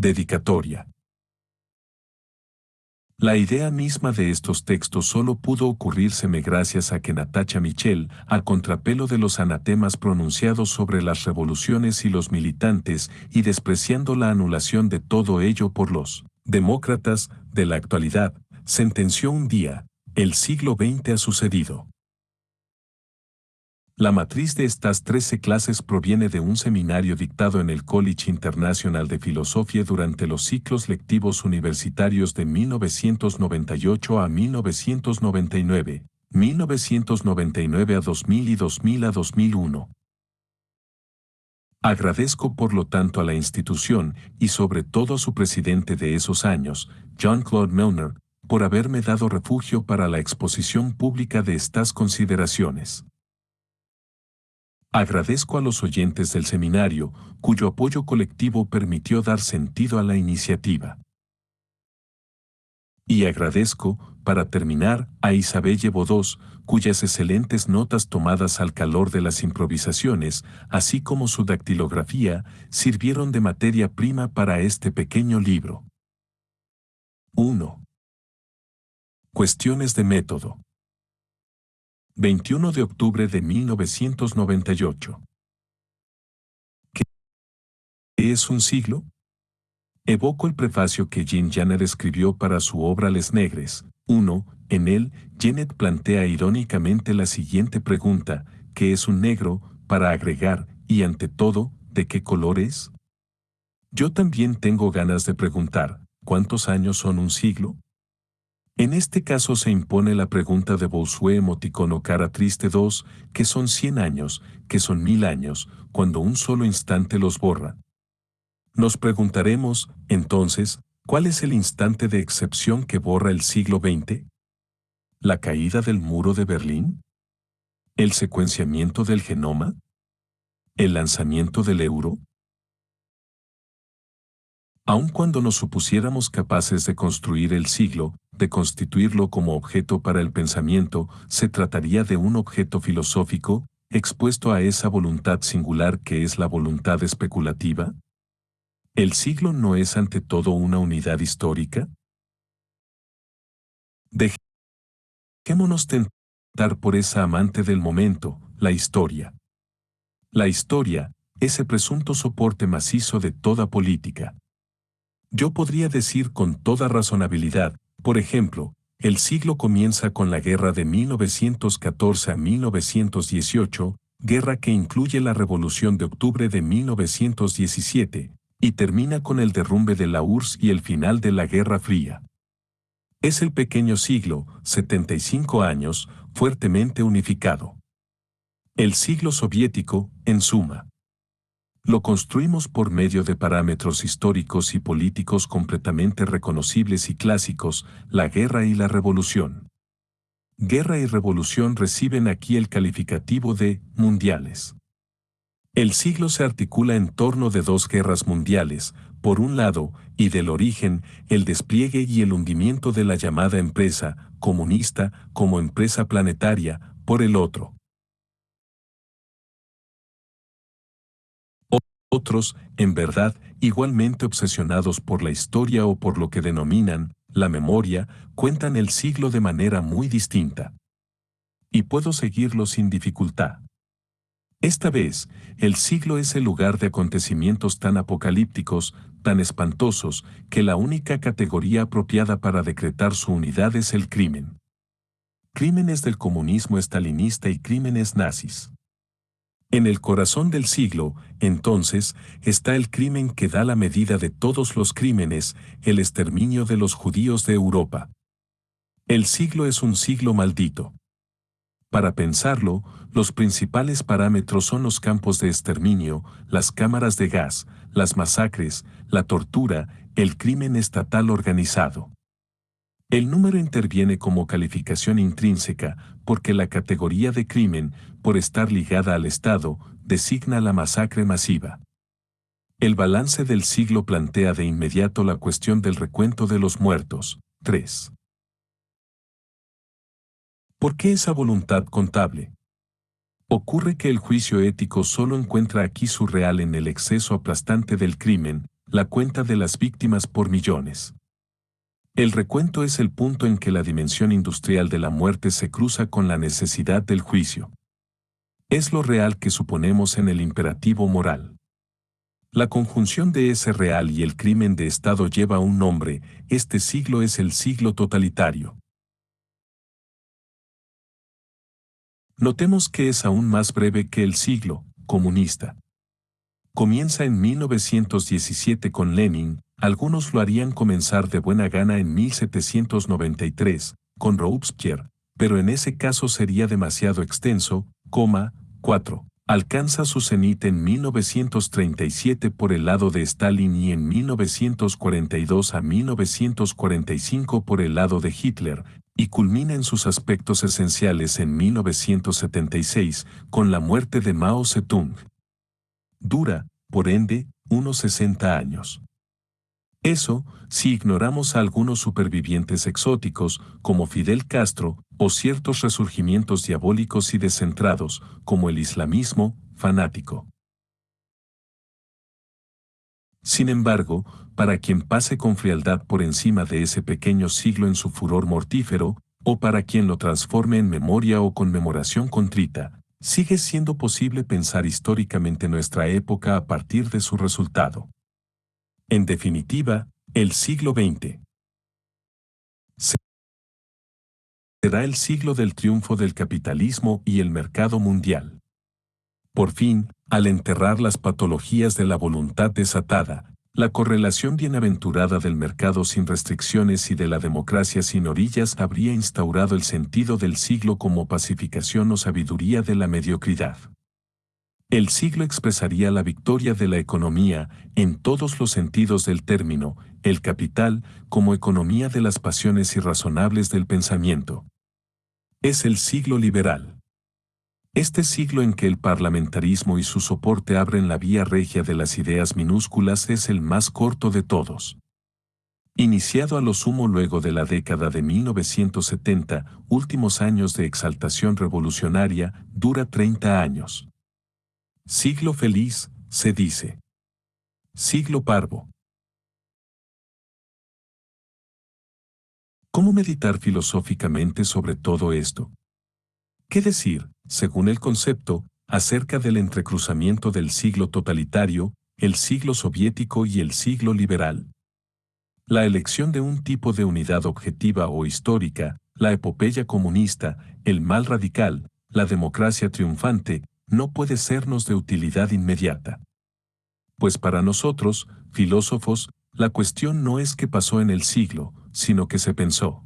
Dedicatoria. La idea misma de estos textos solo pudo ocurrírseme gracias a que Natacha Michel, a contrapelo de los anatemas pronunciados sobre las revoluciones y los militantes, y despreciando la anulación de todo ello por los demócratas de la actualidad, sentenció un día: el siglo XX ha sucedido. La matriz de estas 13 clases proviene de un seminario dictado en el College International de Filosofía durante los ciclos lectivos universitarios de 1998 a 1999, 1999 a 2000 y 2000 a 2001. Agradezco por lo tanto a la institución y sobre todo a su presidente de esos años, Jean-Claude Milner, por haberme dado refugio para la exposición pública de estas consideraciones. Agradezco a los oyentes del seminario, cuyo apoyo colectivo permitió dar sentido a la iniciativa. Y agradezco, para terminar, a Isabelle Bodós, cuyas excelentes notas tomadas al calor de las improvisaciones, así como su dactilografía, sirvieron de materia prima para este pequeño libro. 1. Cuestiones de método. 21 de octubre de 1998. ¿Qué es un siglo? Evoco el prefacio que Jean Genet escribió para su obra Les Negres. 1. En él, Genet plantea irónicamente la siguiente pregunta: ¿qué es un negro? Para agregar, y ante todo, ¿de qué color es? Yo también tengo ganas de preguntar, ¿cuántos años son un siglo? En este caso se impone la pregunta de Bossuet emoticono cara triste 2, que son 100 años, que son 1000 años, cuando un solo instante los borra. Nos preguntaremos, entonces, ¿cuál es el instante de excepción que borra el siglo XX? ¿La caída del muro de Berlín? ¿El secuenciamiento del genoma? ¿El lanzamiento del euro? Aun cuando nos supusiéramos capaces de construir el siglo, de constituirlo como objeto para el pensamiento, ¿se trataría de un objeto filosófico, expuesto a esa voluntad singular que es la voluntad especulativa? ¿El siglo no es ante todo una unidad histórica? Dejémonos tentar por esa amante del momento, la historia. La historia, ese presunto soporte macizo de toda política. Yo podría decir con toda razonabilidad, por ejemplo, el siglo comienza con la guerra de 1914 a 1918, guerra que incluye la Revolución de Octubre de 1917, y termina con el derrumbe de la URSS y el final de la Guerra Fría. Es el pequeño siglo, 75 años, fuertemente unificado. El siglo soviético, en suma. Lo construimos por medio de parámetros históricos y políticos completamente reconocibles y clásicos: la guerra y la revolución. Guerra y revolución reciben aquí el calificativo de mundiales. El siglo se articula en torno de dos guerras mundiales, por un lado, y del origen, el despliegue y el hundimiento de la llamada empresa comunista como empresa planetaria, por el otro. Otros, en verdad, igualmente obsesionados por la historia o por lo que denominan la memoria, cuentan el siglo de manera muy distinta. Y puedo seguirlo sin dificultad. Esta vez, el siglo es el lugar de acontecimientos tan apocalípticos, tan espantosos, que la única categoría apropiada para decretar su unidad es el crimen. Crímenes del comunismo estalinista y crímenes nazis. En el corazón del siglo, entonces, está el crimen que da la medida de todos los crímenes: el exterminio de los judíos de Europa. El siglo es un siglo maldito. Para pensarlo, los principales parámetros son los campos de exterminio, las cámaras de gas, las masacres, la tortura, el crimen estatal organizado. El número interviene como calificación intrínseca, porque la categoría de crimen, por estar ligada al Estado, designa la masacre masiva. El balance del siglo plantea de inmediato la cuestión del recuento de los muertos. 3. ¿Por qué esa voluntad contable? Ocurre que el juicio ético solo encuentra aquí su real en el exceso aplastante del crimen, la cuenta de las víctimas por millones. El recuento es el punto en que la dimensión industrial de la muerte se cruza con la necesidad del juicio. Es lo real que suponemos en el imperativo moral. La conjunción de ese real y el crimen de Estado lleva un nombre, este siglo es el siglo totalitario. Notemos que es aún más breve que el siglo comunista. Comienza en 1917 con Lenin, algunos lo harían comenzar de buena gana en 1793, con Robespierre, pero en ese caso sería demasiado extenso, 4. Alcanza su cenit en 1937 por el lado de Stalin y en 1942 a 1945 por el lado de Hitler, y culmina en sus aspectos esenciales en 1976, con la muerte de Mao Zedong. Dura, por ende, unos 60 años. Eso, si ignoramos a algunos supervivientes exóticos, como Fidel Castro, o ciertos resurgimientos diabólicos y descentrados, como el islamismo fanático. Sin embargo, para quien pase con frialdad por encima de ese pequeño siglo en su furor mortífero, o para quien lo transforme en memoria o conmemoración contrita, sigue siendo posible pensar históricamente nuestra época a partir de su resultado. En definitiva, el siglo XX será el siglo del triunfo del capitalismo y el mercado mundial. Por fin, al enterrar las patologías de la voluntad desatada, la correlación bienaventurada del mercado sin restricciones y de la democracia sin orillas habría instaurado el sentido del siglo como pacificación o sabiduría de la mediocridad. El siglo expresaría la victoria de la economía, en todos los sentidos del término, el capital, como economía de las pasiones irrazonables del pensamiento. Es el siglo liberal. Este siglo en que el parlamentarismo y su soporte abren la vía regia de las ideas minúsculas es el más corto de todos. Iniciado a lo sumo luego de la década de 1970, últimos años de exaltación revolucionaria, dura 30 años. Siglo feliz, se dice. Siglo parvo. ¿Cómo meditar filosóficamente sobre todo esto? ¿Qué decir, según el concepto, acerca del entrecruzamiento del siglo totalitario, el siglo soviético y el siglo liberal? La elección de un tipo de unidad objetiva o histórica, la epopeya comunista, el mal radical, la democracia triunfante, no puede sernos de utilidad inmediata. Pues para nosotros, filósofos, la cuestión no es qué pasó en el siglo, sino que se pensó.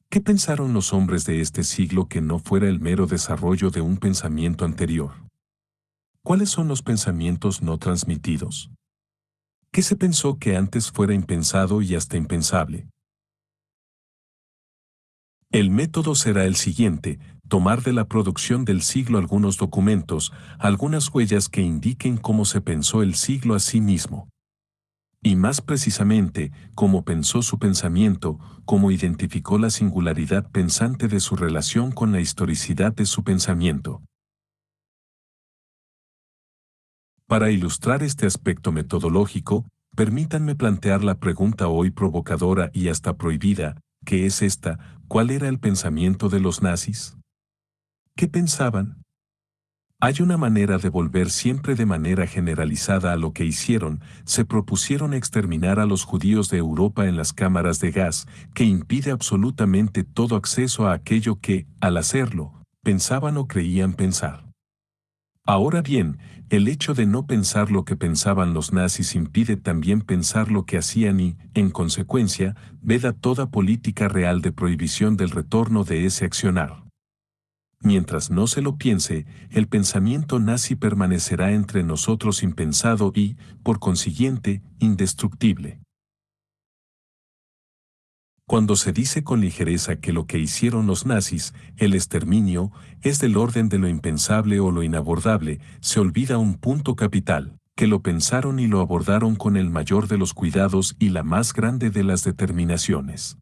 ¿Qué pensaron los hombres de este siglo que no fuera el mero desarrollo de un pensamiento anterior? ¿Cuáles son los pensamientos no transmitidos? ¿Qué se pensó que antes fuera impensado y hasta impensable? El método será el siguiente: tomar de la producción del siglo algunos documentos, algunas huellas que indiquen cómo se pensó el siglo a sí mismo. Y más precisamente, cómo pensó su pensamiento, cómo identificó la singularidad pensante de su relación con la historicidad de su pensamiento. Para ilustrar este aspecto metodológico, permítanme plantear la pregunta hoy provocadora y hasta prohibida, que es esta: ¿cuál era el pensamiento de los nazis? ¿Qué pensaban? Hay una manera de volver siempre de manera generalizada a lo que hicieron: se propusieron exterminar a los judíos de Europa en las cámaras de gas, que impide absolutamente todo acceso a aquello que, al hacerlo, pensaban o creían pensar. Ahora bien, el hecho de no pensar lo que pensaban los nazis impide también pensar lo que hacían y, en consecuencia, veda toda política real de prohibición del retorno de ese accionar. Mientras no se lo piense, el pensamiento nazi permanecerá entre nosotros impensado y, por consiguiente, indestructible. Cuando se dice con ligereza que lo que hicieron los nazis, el exterminio, es del orden de lo impensable o lo inabordable, se olvida un punto capital: que lo pensaron y lo abordaron con el mayor de los cuidados y la más grande de las determinaciones.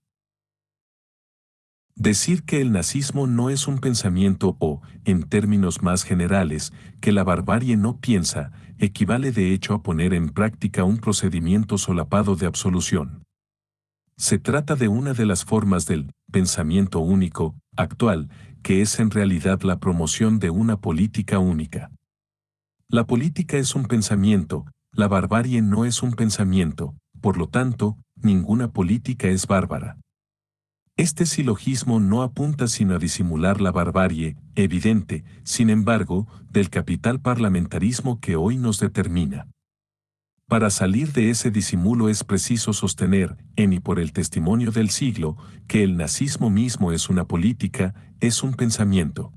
Decir que el nazismo no es un pensamiento o, en términos más generales, que la barbarie no piensa, equivale de hecho a poner en práctica un procedimiento solapado de absolución. Se trata de una de las formas del pensamiento único, actual, que es en realidad la promoción de una política única. La política es un pensamiento, la barbarie no es un pensamiento, por lo tanto, ninguna política es bárbara. Este silogismo no apunta sino a disimular la barbarie, evidente, sin embargo, del capital parlamentarismo que hoy nos determina. Para salir de ese disimulo es preciso sostener, en y por el testimonio del siglo, que el nazismo mismo es una política, es un pensamiento.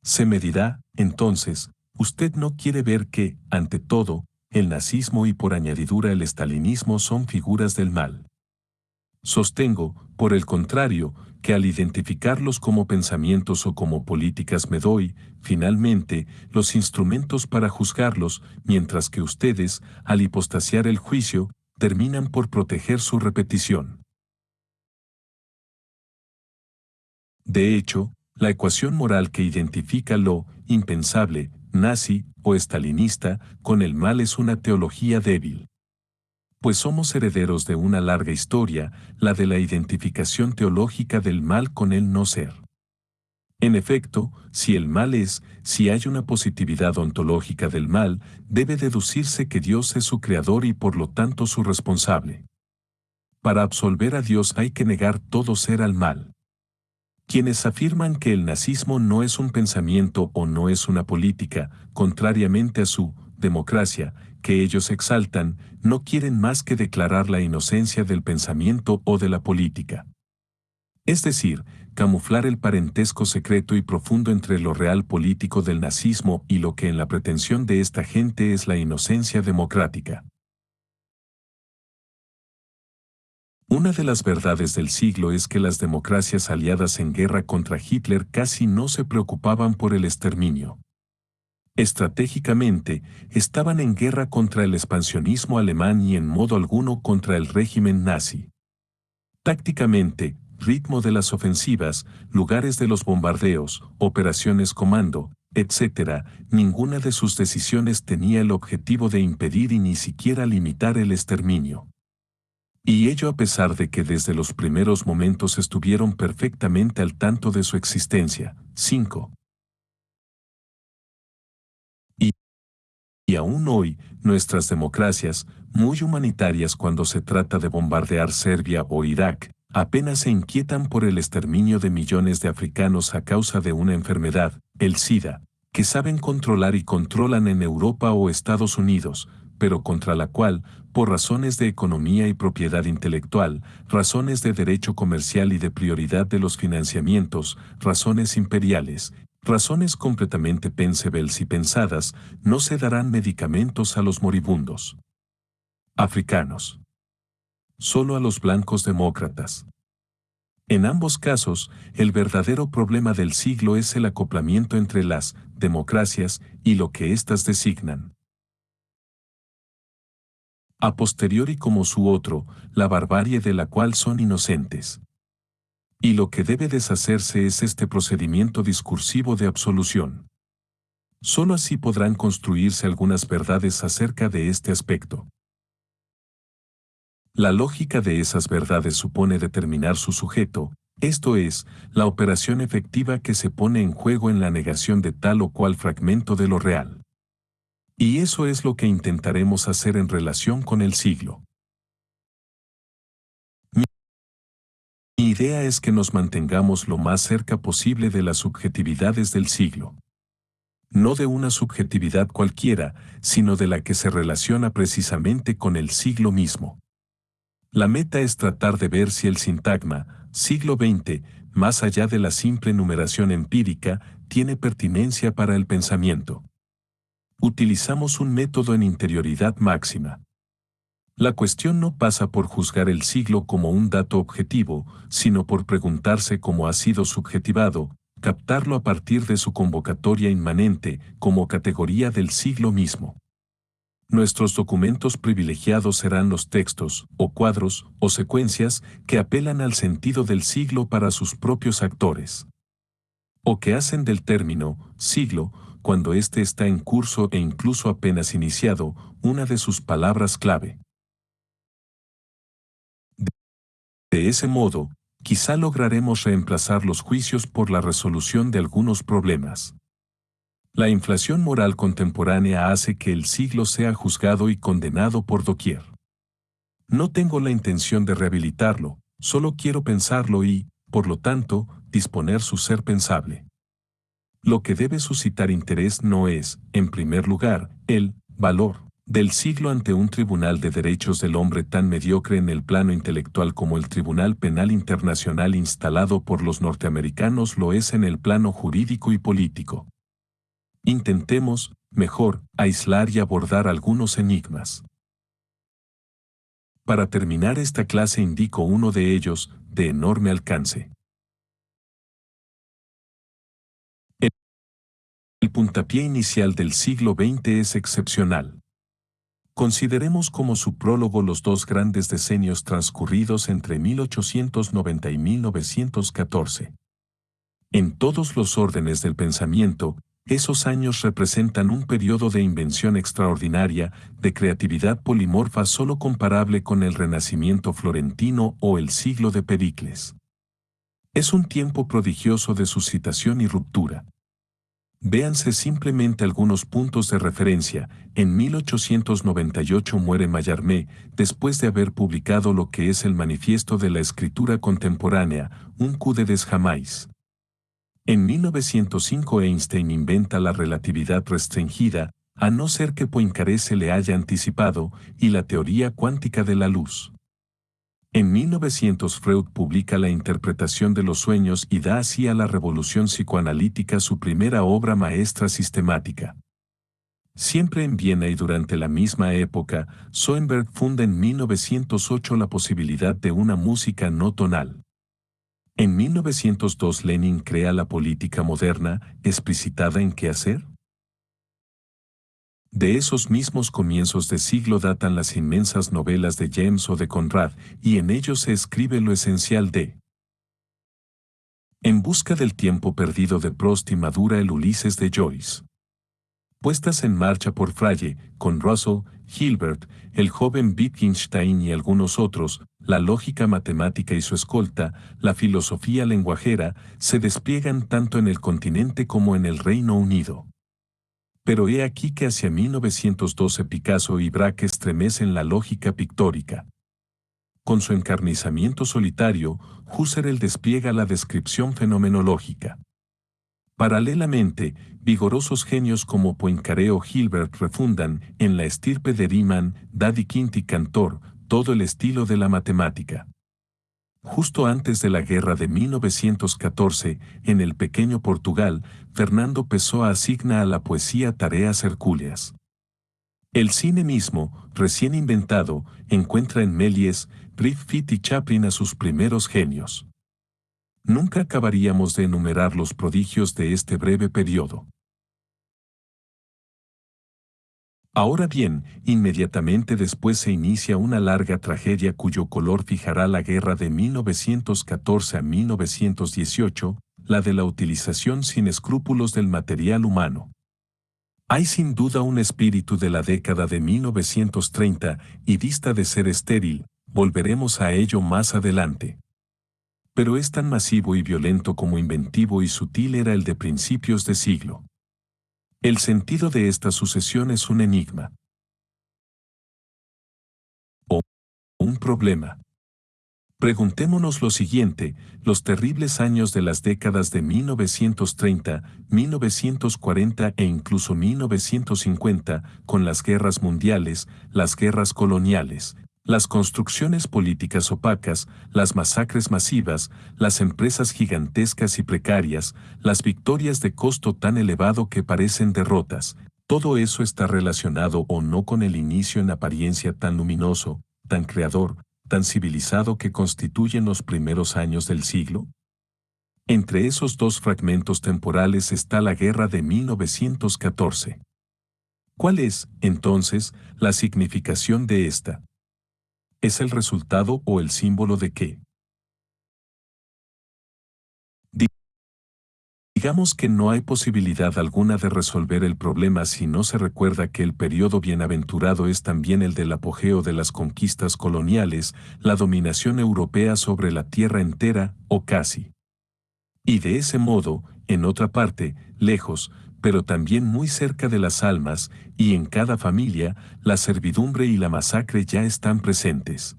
Se me dirá, entonces, usted no quiere ver que, ante todo, el nazismo y por añadidura el estalinismo son figuras del mal. Sostengo, por el contrario, que al identificarlos como pensamientos o como políticas me doy, finalmente, los instrumentos para juzgarlos, mientras que ustedes, al hipostasiar el juicio, terminan por proteger su repetición. De hecho, la ecuación moral que identifica lo impensable, nazi o estalinista, con el mal es una teología débil. Pues somos herederos de una larga historia, la de la identificación teológica del mal con el no ser. En efecto, si el mal es, si hay una positividad ontológica del mal, debe deducirse que Dios es su creador y por lo tanto su responsable. Para absolver a Dios hay que negar todo ser al mal. Quienes afirman que el nazismo no es un pensamiento o no es una política, contrariamente a su democracia, que ellos exaltan, no quieren más que declarar la inocencia del pensamiento o de la política. Es decir, camuflar el parentesco secreto y profundo entre lo real político del nazismo y lo que en la pretensión de esta gente es la inocencia democrática. Una de las verdades del siglo es que las democracias aliadas en guerra contra Hitler casi no se preocupaban por el exterminio. Estratégicamente, estaban en guerra contra el expansionismo alemán y en modo alguno contra el régimen nazi. Tácticamente, ritmo de las ofensivas, lugares de los bombardeos, operaciones comando, etc., ninguna de sus decisiones tenía el objetivo de impedir y ni siquiera limitar el exterminio. Y ello a pesar de que desde los primeros momentos estuvieron perfectamente al tanto de su existencia. 5. Y aún hoy, nuestras democracias, muy humanitarias cuando se trata de bombardear Serbia o Irak, apenas se inquietan por el exterminio de millones de africanos a causa de una enfermedad, el SIDA, que saben controlar y controlan en Europa o Estados Unidos, pero contra la cual, por razones de economía y propiedad intelectual, razones de derecho comercial y de prioridad de los financiamientos, razones imperiales, razones completamente pensables y pensadas, no se darán medicamentos a los moribundos africanos. Solo a los blancos demócratas. En ambos casos, el verdadero problema del siglo es el acoplamiento entre las democracias y lo que éstas designan. A posteriori como su otro, la barbarie de la cual son inocentes. Y lo que debe deshacerse es este procedimiento discursivo de absolución. Solo así podrán construirse algunas verdades acerca de este aspecto. La lógica de esas verdades supone determinar su sujeto, esto es, la operación efectiva que se pone en juego en la negación de tal o cual fragmento de lo real. Y eso es lo que intentaremos hacer en relación con el siglo. Mi idea es que nos mantengamos lo más cerca posible de las subjetividades del siglo. No de una subjetividad cualquiera, sino de la que se relaciona precisamente con el siglo mismo. La meta es tratar de ver si el sintagma, siglo XX, más allá de la simple numeración empírica, tiene pertinencia para el pensamiento. Utilizamos un método en interioridad máxima. La cuestión no pasa por juzgar el siglo como un dato objetivo, sino por preguntarse cómo ha sido subjetivado, captarlo a partir de su convocatoria inmanente como categoría del siglo mismo. Nuestros documentos privilegiados serán los textos, o cuadros, o secuencias, que apelan al sentido del siglo para sus propios actores. O que hacen del término, siglo, cuando éste está en curso e incluso apenas iniciado, una de sus palabras clave. De ese modo, quizá lograremos reemplazar los juicios por la resolución de algunos problemas. La inflación moral contemporánea hace que el siglo sea juzgado y condenado por doquier. No tengo la intención de rehabilitarlo, solo quiero pensarlo y, por lo tanto, disponer su ser pensable. Lo que debe suscitar interés no es, en primer lugar, el valor del siglo ante un tribunal de derechos del hombre tan mediocre en el plano intelectual como el Tribunal Penal Internacional instalado por los norteamericanos lo es en el plano jurídico y político. Intentemos, mejor, aislar y abordar algunos enigmas. Para terminar esta clase indico uno de ellos, de enorme alcance. El puntapié inicial del siglo XX es excepcional. Consideremos como su prólogo los dos grandes decenios transcurridos entre 1890 y 1914. En todos los órdenes del pensamiento, esos años representan un periodo de invención extraordinaria, de creatividad polimorfa solo comparable con el Renacimiento florentino o el siglo de Pericles. Es un tiempo prodigioso de suscitación y ruptura. Véanse simplemente algunos puntos de referencia. En 1898 muere Mallarmé, después de haber publicado lo que es el Manifiesto de la Escritura Contemporánea, un coup de desjamais. En 1905 Einstein inventa la relatividad restringida, a no ser que Poincaré se le haya anticipado, y la teoría cuántica de la luz. En 1900 Freud publica la interpretación de los sueños y da así a la revolución psicoanalítica su primera obra maestra sistemática. Siempre en Viena y durante la misma época, Schoenberg funda en 1908 la posibilidad de una música no tonal. En 1902 Lenin crea la política moderna, explicitada en qué hacer. De esos mismos comienzos de siglo datan las inmensas novelas de James o de Conrad, y en ellos se escribe lo esencial de En busca del tiempo perdido de Proust y madura el Ulises de Joyce. Puestas en marcha por Fraye, con Russell, Hilbert, el joven Wittgenstein y algunos otros, la lógica matemática y su escolta, la filosofía lenguajera, se despliegan tanto en el continente como en el Reino Unido. Pero he aquí que hacia 1912 Picasso y Braque estremecen la lógica pictórica. Con su encarnizamiento solitario, Husserl despliega la descripción fenomenológica. Paralelamente, vigorosos genios como Poincaré o Hilbert refundan, en la estirpe de Riemann, Dedekind y Cantor, todo el estilo de la matemática. Justo antes de la guerra de 1914, en el pequeño Portugal, Fernando Pessoa asigna a la poesía tareas hercúleas. El cine mismo, recién inventado, encuentra en Méliès, Griffith y Chaplin a sus primeros genios. Nunca acabaríamos de enumerar los prodigios de este breve periodo. Ahora bien, inmediatamente después se inicia una larga tragedia cuyo color fijará la guerra de 1914 a 1918, la de la utilización sin escrúpulos del material humano. Hay sin duda un espíritu de la década de 1930 y dista de ser estéril, volveremos a ello más adelante. Pero es tan masivo y violento como inventivo y sutil era el de principios de siglo. El sentido de esta sucesión es un enigma. O un problema. Preguntémonos lo siguiente: los terribles años de las décadas de 1930, 1940 e incluso 1950, con las guerras mundiales, las guerras coloniales, las construcciones políticas opacas, las masacres masivas, las empresas gigantescas y precarias, las victorias de costo tan elevado que parecen derrotas, todo eso está relacionado o no con el inicio en apariencia tan luminoso, tan creador, tan civilizado que constituyen los primeros años del siglo? Entre esos dos fragmentos temporales está la guerra de 1914. ¿Cuál es, entonces, la significación de esta? ¿Es el resultado o el símbolo de qué? Digamos que no hay posibilidad alguna de resolver el problema si no se recuerda que el periodo bienaventurado es también el del apogeo de las conquistas coloniales, la dominación europea sobre la tierra entera, o casi. Y de ese modo, en otra parte, lejos, pero también muy cerca de las almas, y en cada familia, la servidumbre y la masacre ya están presentes.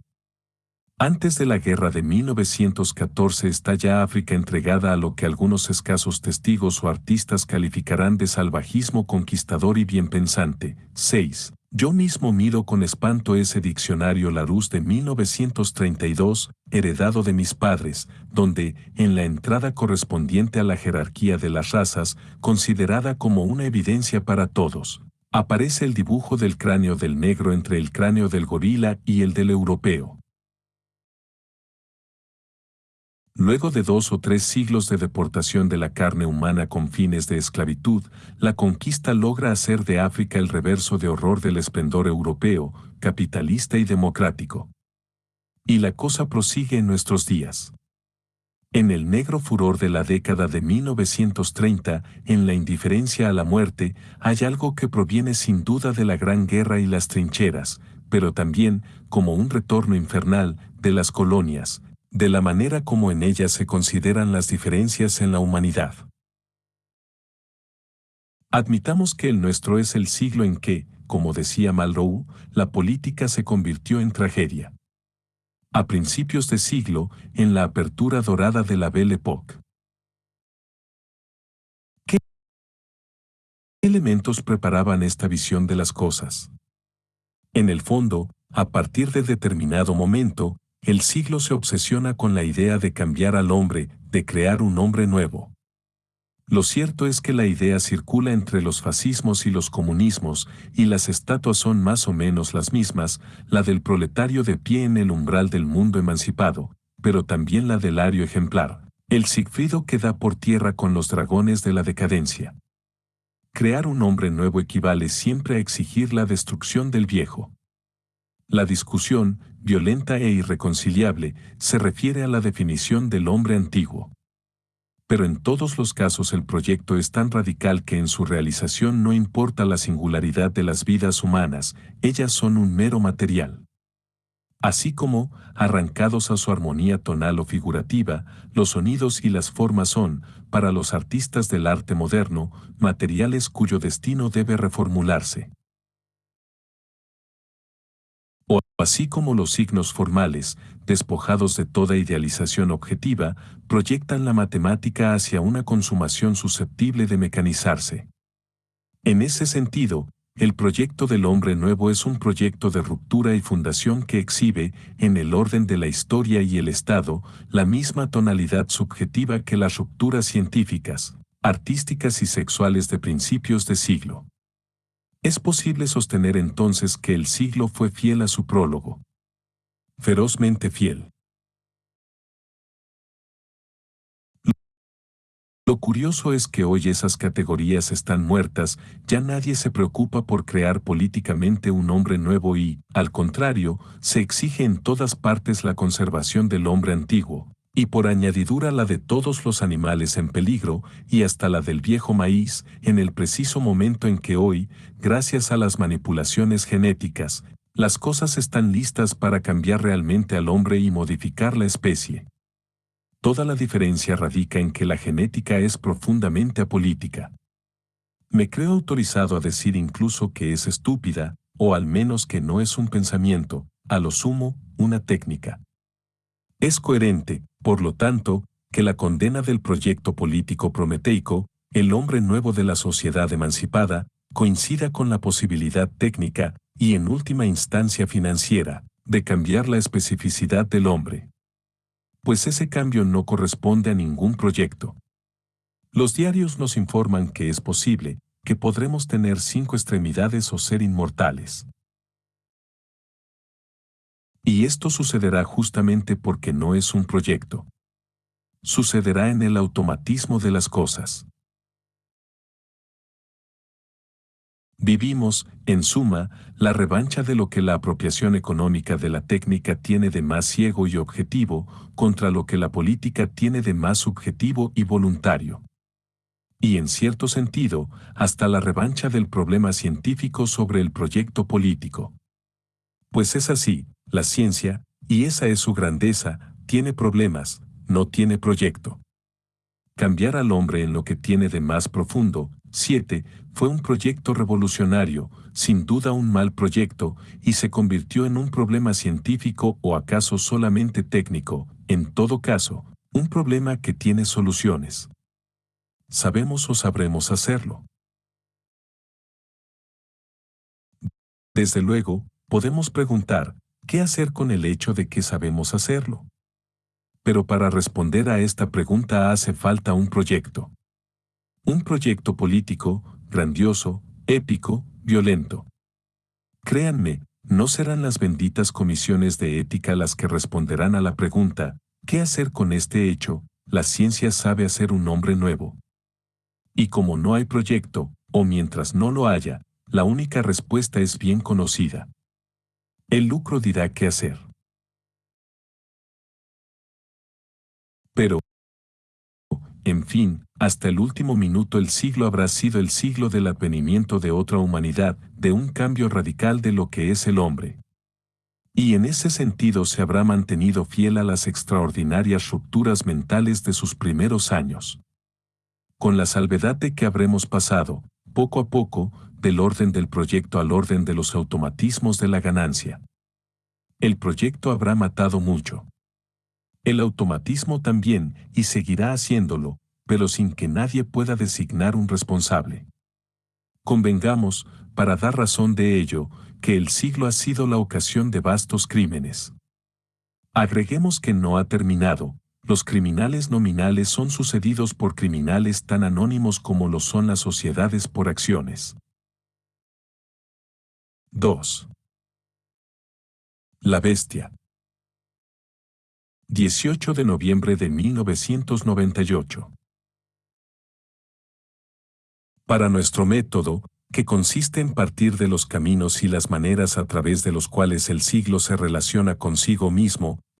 Antes de la guerra de 1914 está ya África entregada a lo que algunos escasos testigos o artistas calificarán de salvajismo conquistador y bienpensante. 6. Yo mismo miro con espanto ese diccionario Larousse de 1932, heredado de mis padres, donde, en la entrada correspondiente a la jerarquía de las razas, considerada como una evidencia para todos, aparece el dibujo del cráneo del negro entre el cráneo del gorila y el del europeo. Luego de 2 o 3 siglos de deportación de la carne humana con fines de esclavitud, la conquista logra hacer de África el reverso de horror del esplendor europeo, capitalista y democrático. Y la cosa prosigue en nuestros días. En el negro furor de la década de 1930, en la indiferencia a la muerte, hay algo que proviene sin duda de la Gran Guerra y las trincheras, pero también, como un retorno infernal, de las colonias, de la manera como en ellas se consideran las diferencias en la humanidad. Admitamos que el nuestro es el siglo en que, como decía Malraux, la política se convirtió en tragedia. A principios de siglo, en la apertura dorada de la Belle Époque. ¿Qué elementos preparaban esta visión de las cosas? En el fondo, a partir de determinado momento, el siglo se obsesiona con la idea de cambiar al hombre, de crear un hombre nuevo. Lo cierto es que la idea circula entre los fascismos y los comunismos, y las estatuas son más o menos las mismas, la del proletario de pie en el umbral del mundo emancipado, pero también la del ario ejemplar, el Sigfrido que da por tierra con los dragones de la decadencia. Crear un hombre nuevo equivale siempre a exigir la destrucción del viejo. La discusión, violenta e irreconciliable, se refiere a la definición del hombre antiguo. Pero en todos los casos el proyecto es tan radical que en su realización no importa la singularidad de las vidas humanas, ellas son un mero material. Así como, arrancados a su armonía tonal o figurativa, los sonidos y las formas son, para los artistas del arte moderno, materiales cuyo destino debe reformularse. O así como los signos formales, despojados de toda idealización objetiva, proyectan la matemática hacia una consumación susceptible de mecanizarse. En ese sentido, el proyecto del hombre nuevo es un proyecto de ruptura y fundación que exhibe, en el orden de la historia y el Estado, la misma tonalidad subjetiva que las rupturas científicas, artísticas y sexuales de principios de siglo. Es posible sostener entonces que el siglo fue fiel a su prólogo. Ferozmente fiel. Lo curioso es que hoy esas categorías están muertas, ya nadie se preocupa por crear políticamente un hombre nuevo y, al contrario, se exige en todas partes la conservación del hombre antiguo, y por añadidura la de todos los animales en peligro, y hasta la del viejo maíz, en el preciso momento en que hoy, gracias a las manipulaciones genéticas, las cosas están listas para cambiar realmente al hombre y modificar la especie. Toda la diferencia radica en que la genética es profundamente apolítica. Me creo autorizado a decir incluso que es estúpida, o al menos que no es un pensamiento, a lo sumo, una técnica. Es coherente, por lo tanto, que la condena del proyecto político prometeico, el hombre nuevo de la sociedad emancipada, coincida con la posibilidad técnica, y en última instancia financiera, de cambiar la especificidad del hombre. Pues ese cambio no corresponde a ningún proyecto. Los diarios nos informan que es posible, que podremos tener 5 extremidades o ser inmortales. Y esto sucederá justamente porque no es un proyecto. Sucederá en el automatismo de las cosas. Vivimos, en suma, la revancha de lo que la apropiación económica de la técnica tiene de más ciego y objetivo, contra lo que la política tiene de más subjetivo y voluntario. Y en cierto sentido, hasta la revancha del problema científico sobre el proyecto político. Pues es así, la ciencia, y esa es su grandeza, tiene problemas, no tiene proyecto. Cambiar al hombre en lo que tiene de más profundo, 7, fue un proyecto revolucionario, sin duda un mal proyecto, y se convirtió en un problema científico o acaso solamente técnico, en todo caso, un problema que tiene soluciones. ¿Sabemos o sabremos hacerlo? Desde luego, podemos preguntar, ¿qué hacer con el hecho de que sabemos hacerlo? Pero para responder a esta pregunta hace falta un proyecto. Un proyecto político, grandioso, épico, violento. Créanme, no serán las benditas comisiones de ética las que responderán a la pregunta, ¿qué hacer con este hecho? La ciencia sabe hacer un hombre nuevo. Y como no hay proyecto, o mientras no lo haya, la única respuesta es bien conocida. El lucro dirá qué hacer. Pero, en fin, hasta el último minuto el siglo habrá sido el siglo del advenimiento de otra humanidad, de un cambio radical de lo que es el hombre. Y en ese sentido se habrá mantenido fiel a las extraordinarias rupturas mentales de sus primeros años. Con la salvedad de que habremos pasado, poco a poco, del orden del proyecto al orden de los automatismos de la ganancia. El proyecto habrá matado mucho. El automatismo también, y seguirá haciéndolo, pero sin que nadie pueda designar un responsable. Convengamos, para dar razón de ello, que el siglo ha sido la ocasión de vastos crímenes. Agreguemos que no ha terminado, los criminales nominales son sucedidos por criminales tan anónimos como lo son las sociedades por acciones. 2. La bestia. 18 de noviembre de 1998. Para nuestro método, que consiste en partir de los caminos y las maneras a través de los cuales el siglo se relaciona consigo mismo,